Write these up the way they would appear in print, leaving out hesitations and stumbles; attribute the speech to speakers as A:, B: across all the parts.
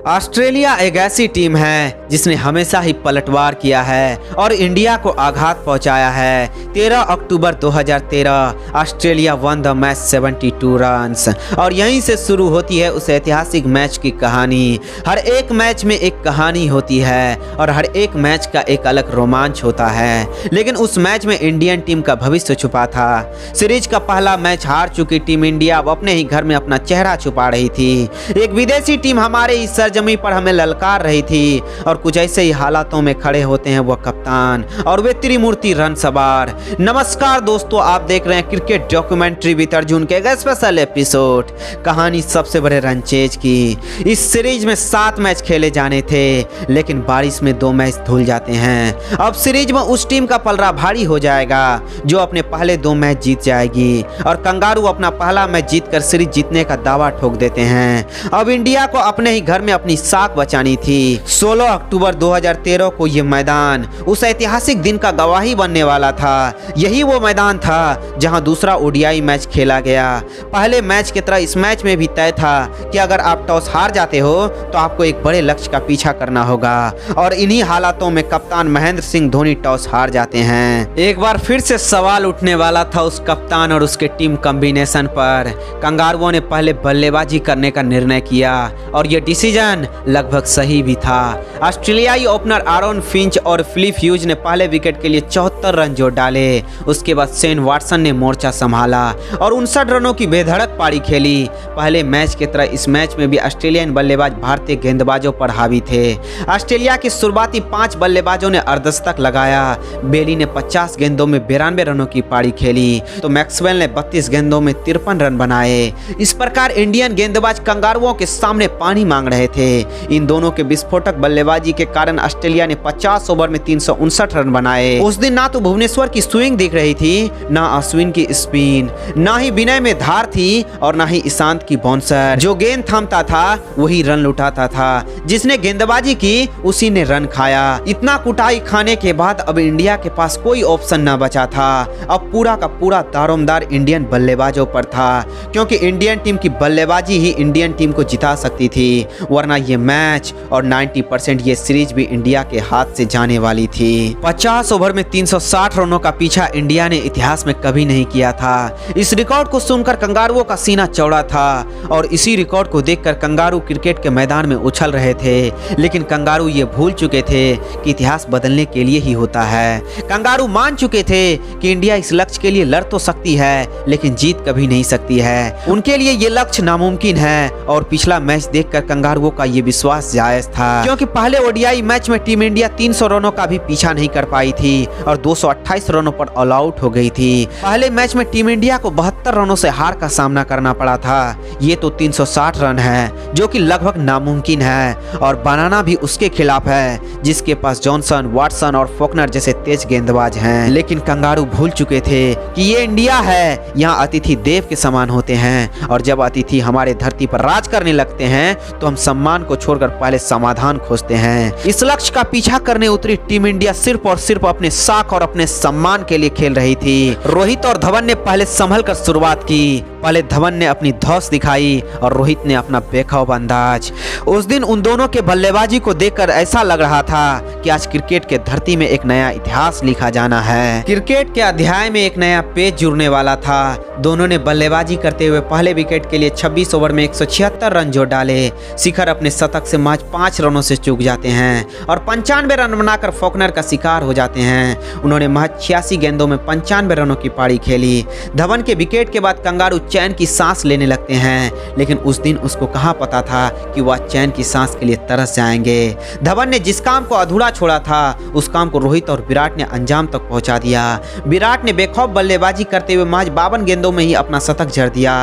A: Australia एक ऐसी team है जिसने हमेशा ही पलटवार किया है और इंडिया को आघात पहुंचाया है। 13 अक्टूबर 2013 Australia won the match 72 runs और यहीं से शुरू होती है उस ऐतिहासिक मैच की कहानी। हर एक मैच में एक कहानी होती है और हर एक मैच का एक अलग रोमांच होता है, लेकिन उस मैच में इंडियन टीम का भविष्य छुपा था। सीरीज का पहला मैच हार चुकी टीम इंडिया अब अपने ही घर में अपना चेहरा छुपा रही थी। एक विदेशी टीम हमारे इस सरजमी पर हमें ललकार रही थी और कुछ ऐसे ही हालातों में खड़े होते हैं वो कप्तान और वे त्रिमूर्ति रन सवार। नमस्कार दोस्तों, आप देख रहे हैं क्रिकेट डॉक्यूमेंट्री विद अर्जुन के एक स्पेशल एपिसोड। कहानी सबसे बड़े रनचेज की। इस सीरीज में 7 मैच खेले जाने थे, लेकिन बारिश में 2 मैच धुल जाते हैं। अब सीरीज में उस टीम का पलड़ा भारी हो जाएगा जो अपने पहले 2 मैच जीत जाएगी और कंगारू अपना पहला मैच जीतकर सीरीज जीतने का दावा ठोक देते हैं। अब इंडिया को अपने ही घर में अपनी साख बचानी थी। 16 अक्टूबर 2013 को यह मैदान उस ऐतिहासिक दिन का गवाही बनने वाला था। यही वो मैदान था जहां दूसरा ओडीआई मैच खेला गया। पहले मैच की तरह इस मैच में भी तय था कि अगर आप टॉस हार जाते हो तो आपको एक बड़े लक्ष्य का पीछा करना होगा और इन्हीं हालातों में कप्तान महेंद्र सिंह धोनी टॉस हार जाते हैं। एक बार फिर से सवाल उठने वाला था उस कप्तान और उसके टीम कॉम्बिनेशन पर। कंगारुओं ने पहले बल्लेबाजी करने का निर्णय किया और यह डिसीजन लगभग सही भी था। ऑस्ट्रेलियाई ओपनर आरोन फिंच और फिलिप ह्यूज ने पहले विकेट के लिए 74 रन जोड़ डाले। उसके बाद शेन वाटसन ने मोर्चा संभाला और 59 रनों की बेधड़क पारी खेली। पहले मैच की तरह इस मैच में भी ऑस्ट्रेलियन बल्लेबाज भारतीय गेंदबाजों पर हावी थे। ऑस्ट्रेलिया के शुरुआती 5 बल्लेबाजों ने अर्धशतक लगाया। बेली ने 50 गेंदों में 92 रनों की पारी खेली तो मैक्सवेल ने 32 गेंदों में 53 रन बनाए। इस प्रकार इंडियन गेंदबाज कंगारुओं के सामने पानी मांग रहे थे। इन दोनों के विस्फोटक बल्लेबाजी के कारण ऑस्ट्रेलिया ने 50 ओवर में 359 रन बनाए। उस दिन ना तो भुवनेश्वर की स्विंग दिख रही थी, ना अश्विन की स्पिन, ना ही विनय में धार थी और ना ही ईशांत की बाउंसर। जो गेंद थामता था वही रन लुटाता था। जिसने गेंदबाजी की उसी ने रन खाया। इतना कुटाई खाने के बाद अब इंडिया के पास कोई ऑप्शन न बचा था। अब पूरा का पूरा दारोमदार इंडियन बल्लेबाजों पर था, क्योंकि इंडियन टीम की बल्लेबाजी ही इंडियन टीम को जिता सकती थी, वरना ये मैच और 90% ये सीरीज भी इंडिया के हाथ से जाने वाली थी। 50 ओवर में 360 रनों का पीछा इंडिया ने इतिहास में कभी नहीं किया था। इस रिकॉर्ड को सुनकर कंगारुओं का सीना चौड़ा था और इसी रिकॉर्ड को देखकर कंगारू क्रिकेट के मैदान में उछल रहे थे। लेकिन कंगारू ये भूल चुके थे कि इतिहास बदलने के लिए ही होता है। कंगारू मान चुके थे कि इंडिया इस लक्ष्य के लिए लड़ तो सकती है, लेकिन जीत कभी नहीं सकती है। उनके लिए ये लक्ष्य नामुमकिन है और पिछला मैच देखकर कंगारुओं का ये विश्वास जायज था, क्योंकि पहले ओडीआई मैच में टीम इंडिया 300 रनों का भी पीछा नहीं कर पाई थी और 228 रनों पर ऑल आउट हो गई थी। पहले मैच में टीम इंडिया को 72 रनों से हार का सामना करना पड़ा था। ये तो 360 रन है जो कि लगभग नामुमकिन है और बनाना भी उसके खिलाफ है जिसके पास जॉनसन, वाटसन और फोकनर जैसे तेज गेंदबाज हैं। लेकिन कंगारू भूल चुके थे कि ये इंडिया है, यहाँ अतिथि देव के समान होते हैं और जब अतिथि हमारे धरती पर राज करने लगते हैं तो हम सम्मान को छोड़कर पहले समाधान खोजते हैं। इस लक्ष्य का पीछा करने उतरी टीम इंडिया सिर्फ और सिर्फ अपने साख और अपने सम्मान के लिए खेल रही थी। रोहित और धवन ने पहले संभल कर शुरुआत की। पहले धवन ने अपनी धौंस दिखाई और रोहित ने अपना बेखौफ अंदाज। उस दिन उन दोनों के बल्लेबाजी को देखकर ऐसा लग रहा था कि आज क्रिकेट के धरती में एक नया इतिहास लिखा जाना है। क्रिकेट के अध्याय में एक नया पेज जुड़ने वाला था। दोनों ने बल्लेबाजी करते हुए पहले विकेट के लिए 26 ओवर में 176 रन जोड़ डाले। शिखर अपने शतक से महज 5 रनों से चूक जाते हैं और 95 रन बनाकर फोकनर का शिकार हो जाते हैं। उन्होंने महज 86 गेंदों में 95 रनों की पारी खेली। धवन के विकेट के बाद कंगारू चैन की सांस लेने लगते हैं, लेकिन उस दिन उसको कहाँ पता था कि वह चैन की सांस के लिए तरस जाएंगे। धवन ने जिस काम को अधूरा छोड़ा था उस काम को रोहित और विराट ने अंजाम तक पहुंचा दिया। विराट ने बेखौफ बल्लेबाजी करते हुए महज 52 गेंदों में ही अपना शतक जड़ दिया।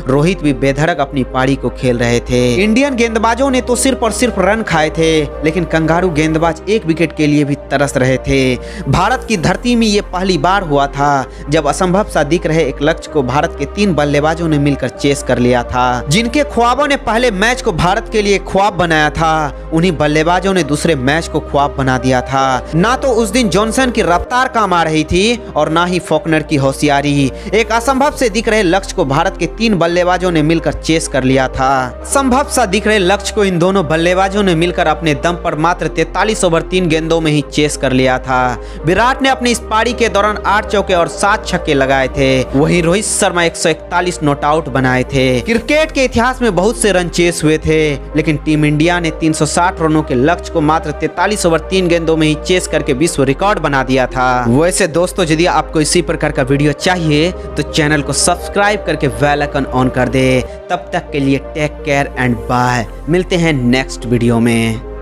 A: रोहित भी बेधड़क अपनी पारी को खेल रहे थे। इंडियन गेंदबाजों ने तो सिर्फ और सिर्फ रन खाए थे, लेकिन कंगारू गेंदबाज एक विकेट के लिए भी तरस रहे थे। भारत की धरती में ये पहली बार हुआ था जब असंभव सा दिख रहे एक लक्ष्य को भारत के 3 बल्लेबाजों ने मिलकर चेस कर लिया था। जिनके ख्वाबों ने पहले मैच को भारत के लिए ख्वाब बनाया था, उन्हीं बल्लेबाजों ने दूसरे मैच को ख्वाब बना दिया था। ना तो उस दिन जॉनसन की रफ्तार काम आ रही थी और ना ही फोकनर की होशियारी। एक असंभव से दिख रहे लक्ष्य को भारत के 3 बल्लेबाजों ने मिलकर चेस कर लिया था। संभव सा दिख रहे लक्ष्य को इन दोनों बल्लेबाजों ने मिलकर अपने दम पर मात्र 43 ओवर 3 गेंदों में ही चेस कर लिया था। विराट ने अपनी इस पारी के दौरान 8 चौके और 7 छक्के लगाए थे। वहीं रोहित शर्मा 141 नॉट आउट बनाए थे। क्रिकेट के इतिहास में बहुत से रन चेस हुए थे, लेकिन टीम इंडिया ने 360 रनों के लक्ष्य को मात्र 43 ओवर 3 गेंदों में ही चेस करके विश्व रिकॉर्ड बना दिया था। वैसे दोस्तों, यदि आपको इसी प्रकार का वीडियो चाहिए तो चैनल को सब्सक्राइब करके बेल आइकन ऑन कर दे। तब तक के लिए टेक केयर एंड बाय। मिलते हैं नेक्स्ट वीडियो में।